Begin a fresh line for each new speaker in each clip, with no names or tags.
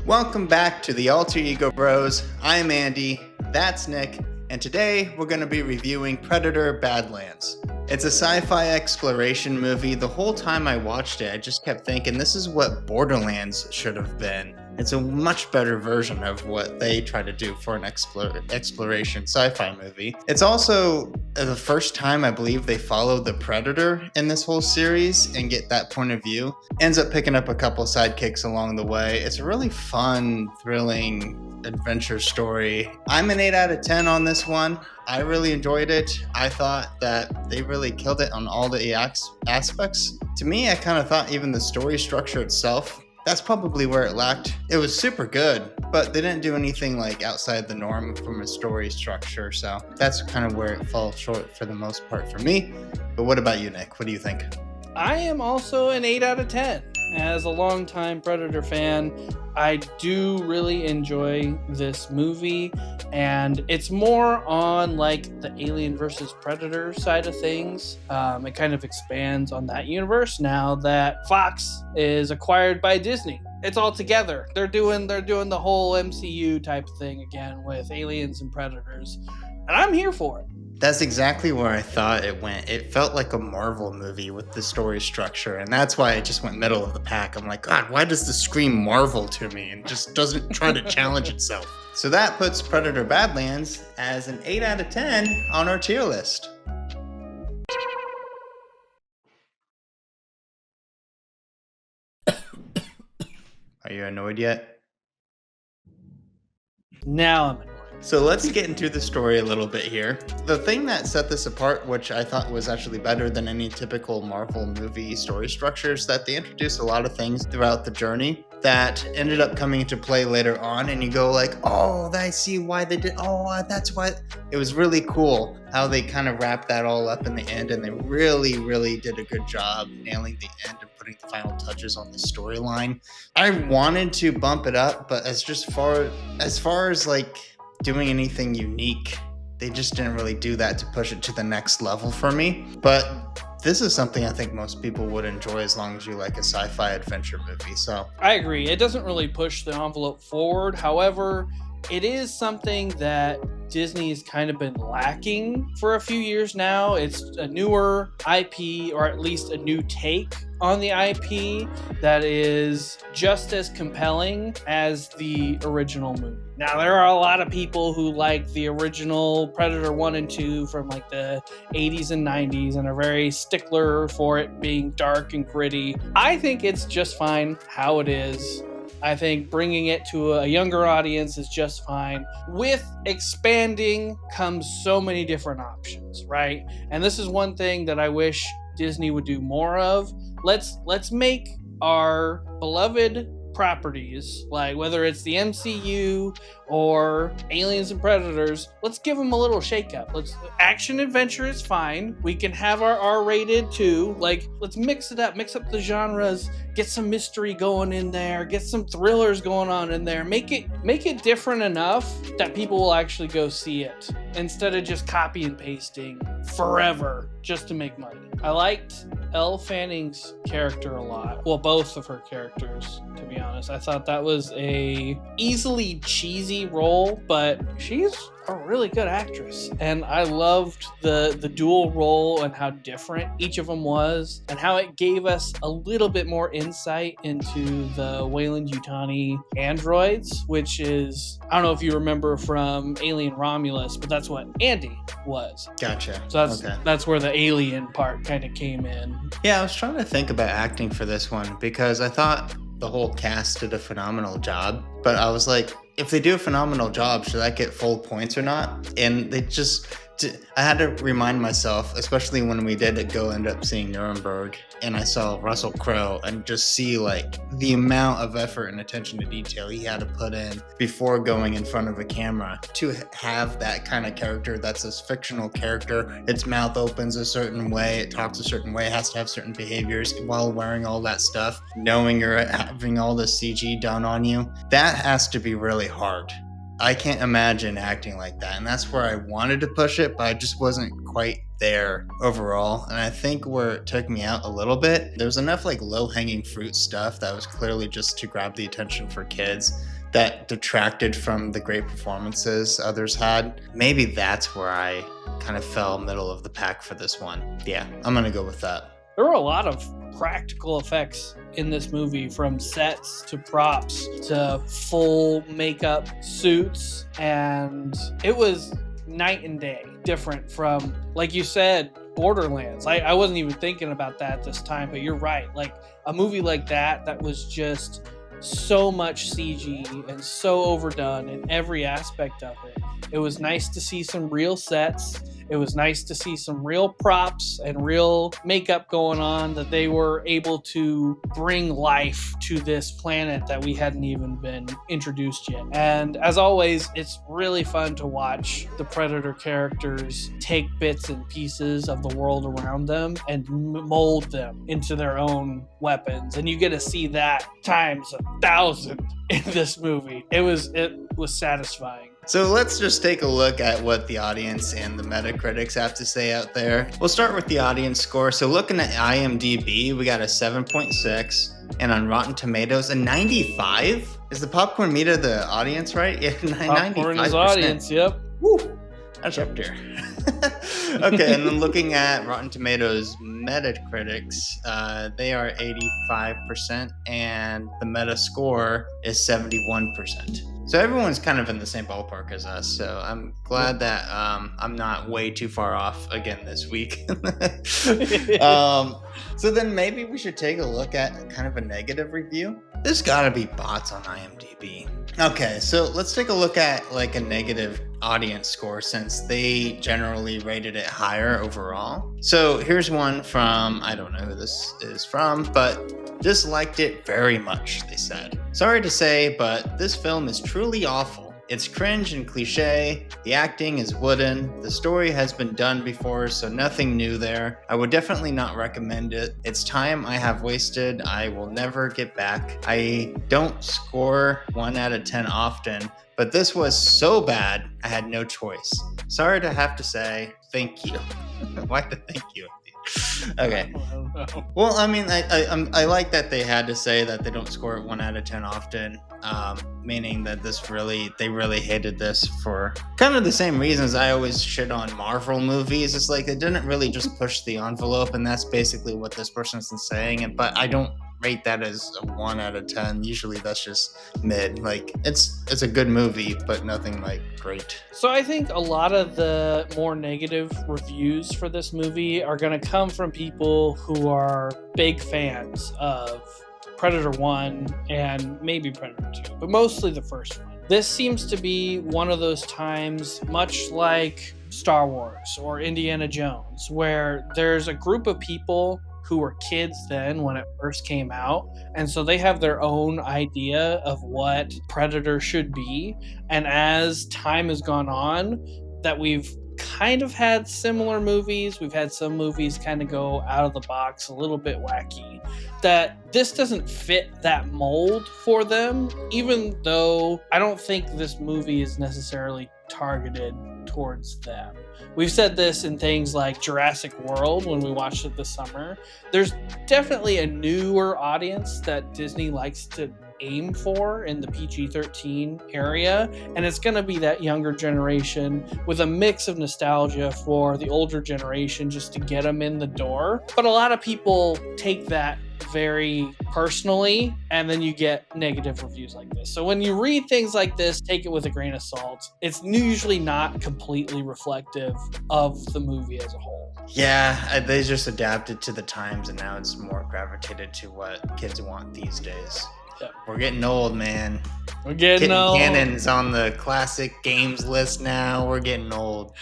Welcome back to the Alter Ego Bros. I'm Andy, that's Nick, and today we're going to be reviewing Predator Badlands. It's a sci-fi exploration movie. The whole time I watched it, I just kept thinking this is what Borderlands should have been. It's a much better version of what they try to do for an exploration sci-fi movie. It's also the first time I believe they follow the Predator in this whole series and get that point of view. Ends up picking up a couple sidekicks along the way. It's a really fun, thrilling adventure story. I'm an 8 out of 10 on this one. I really enjoyed it. I thought that they really killed it on all the aspects. To me, I kind of thought even the story structure itself, that's probably where it lacked. It was super good, but they didn't do anything like outside the norm from a story structure. So that's kind of where it fell short for the most part for me. But what about you, Nick? What do you think?
I am also an 8 out of 10. As a longtime Predator fan, I do really enjoy this movie, and it's more on like the Alien versus Predator side of things. It kind of expands on that universe now that Fox is acquired by Disney. It's all together. They're doing the whole MCU type of thing again with aliens and predators, and I'm here for it.
That's exactly where I thought it went. It felt like a Marvel movie with the story structure, and that's why it just went middle of the pack. I'm like, God, why does this scream Marvel to me and just doesn't try to challenge itself? So that puts Predator Badlands as an 8 out of 10 on our tier list. Are you annoyed yet?
Now I'm annoyed.
So let's get into the story a little bit here. The thing that set this apart, which I thought was actually better than any typical Marvel movie story structure, is that they introduced a lot of things throughout the journey that ended up coming into play later on, and you go like, oh, I see why they did, oh, that's why. It was really cool how they kind of wrapped that all up in the end, and they really, really did a good job nailing the end and putting the final touches on the storyline. I wanted to bump it up, but as far as like doing anything unique, they just didn't really do that to push it to the next level for me. But this is something I think most people would enjoy as long as you like a sci-fi adventure movie. So
I agree. It doesn't really push the envelope forward. However, it is something that Disney has kind of been lacking for a few years now. It's a newer IP, or at least a new take on the IP that is just as compelling as the original movie. Now, there are a lot of people who like the original Predator 1 and 2 from like the 80s and 90s and are very stickler for it being dark and gritty. I think it's just fine how it is. I think bringing it to a younger audience is just fine. With expanding comes so many different options, right? And this is one thing that I wish Disney would do more of. Let's make our beloved properties, like whether it's the MCU or Aliens and Predators, let's give them a little shakeup. Action adventure is fine. We can have our R-rated too. Like, let's mix it up, mix up the genres, get some mystery going in there, get some thrillers going on in there. Make it different enough that people will actually go see it instead of just copy and pasting forever just to make money. I liked Elle Fanning's character a lot. Well, both of her characters, to be honest. I thought that was a easily cheesy role, but she's a really good actress. And I loved the dual role and how different each of them was, and how it gave us a little bit more insight into the Weyland-Yutani androids, which is, I don't know if you remember from Alien Romulus, but that's what Andy was.
Gotcha.
So that's where the alien part kind of came in.
Yeah, I was trying to think about acting for this one because I thought the whole cast did a phenomenal job, but I was like, if they do a phenomenal job, should I get full points or not? And I had to remind myself, especially when we did end up seeing Nuremberg, and I saw Russell Crowe and just see like the amount of effort and attention to detail he had to put in before going in front of a camera to have that kind of character. That's a fictional character. Its mouth opens a certain way, it talks a certain way, it has to have certain behaviors while wearing all that stuff, knowing you're having all this CG done on you. That has to be really hard. I can't imagine acting like that, and that's where I wanted to push it, but I just wasn't quite there overall. And I think where it took me out a little bit, there was enough like low-hanging fruit stuff that was clearly just to grab the attention for kids, that detracted from the great performances others had. Maybe that's where I kind of fell middle of the pack for this one. Yeah, I'm gonna go with that.
There were a lot of practical effects in this movie, from sets to props to full makeup suits, and it was night and day different from, like you said, Borderlands. I wasn't even thinking about that this time, but you're right. Like a movie like that was just so much CG and so overdone in every aspect of it. It was nice to see some real sets. It was nice to see some real props and real makeup going on, that they were able to bring life to this planet that we hadn't even been introduced yet. And as always, it's really fun to watch the Predator characters take bits and pieces of the world around them and mold them into their own weapons. And you get to see that times 1,000 in this movie. It was satisfying.
So let's just take a look at what the audience and the Metacritics have to say out there. We'll start with the audience score. So looking at IMDb, we got a 7.6, and on Rotten Tomatoes, a 95? Is the popcorn meter the audience, right? Yeah, 95%.
Popcorn is audience, yep.
Woo, that's up there. Okay, and then looking at Rotten Tomatoes Metacritics, they are 85%, and the Meta score is 71%. So everyone's kind of in the same ballpark as us. So I'm glad that I'm not way too far off again this week. So then maybe we should take a look at kind of a negative review. There's gotta be bots on IMDb. Okay, so let's take a look at like a negative audience score, since they generally rated it higher overall. So here's one from, I don't know who this is from, but disliked it very much, they said. Sorry to say, but this film is truly awful. It's cringe and cliche, the acting is wooden, the story has been done before, so nothing new there. I would definitely not recommend it. It's time I have wasted, I will never get back. I don't score 1 out of 10 often, but this was so bad, I had no choice. Sorry to have to say, thank you. Why the thank you? Okay. Well, I mean, I like that they had to say that they don't score it 1 out of 10 often, meaning that they really hated this for kind of the same reasons I always shit on Marvel movies. It's like they didn't really just push the envelope, and that's basically what this person's saying. But I don't rate that as a 1 out of 10. Usually that's just mid. Like it's a good movie, but nothing like great.
So I think a lot of the more negative reviews for this movie are going to come from people who are big fans of Predator 1 and maybe Predator 2, but mostly the first one. This seems to be one of those times, much like Star Wars or Indiana Jones, where there's a group of people who were kids then when it first came out, and so they have their own idea of what Predator should be. And as time has gone on, that we've kind of had similar movies, we've had some movies kind of go out of the box, a little bit wacky, that this doesn't fit that mold for them, even though I don't think this movie is necessarily targeted towards them. We've said this in things like Jurassic World when we watched it this summer. There's definitely a newer audience that Disney likes to aim for in the PG-13 area, and it's going to be that younger generation with a mix of nostalgia for the older generation just to get them in the door. But a lot of people take that very personally, and then you get negative reviews like this. So when you read things like this, take it with a grain of salt. It's usually not completely reflective of the movie as a whole.
Yeah, they just adapted to the times, and now it's more gravitated to what kids want these days.
Yep.
We're getting old, man.
We're getting old.
Cannon's on the classic games list now. We're getting old.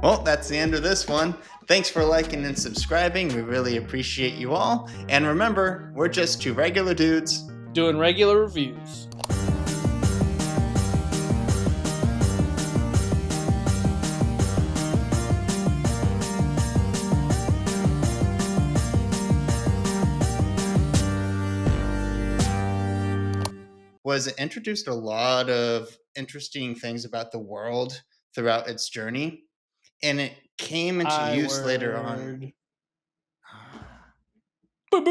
Well, that's the end of this one. Thanks for liking and subscribing. We really appreciate you all. And remember, we're just two regular dudes
doing regular reviews.
Was it introduced a lot of interesting things about the world throughout its journey, and it came into use later on. God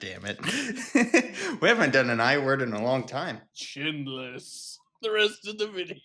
damn it. We haven't done an I word in a long time.
Chinless. The rest of the video.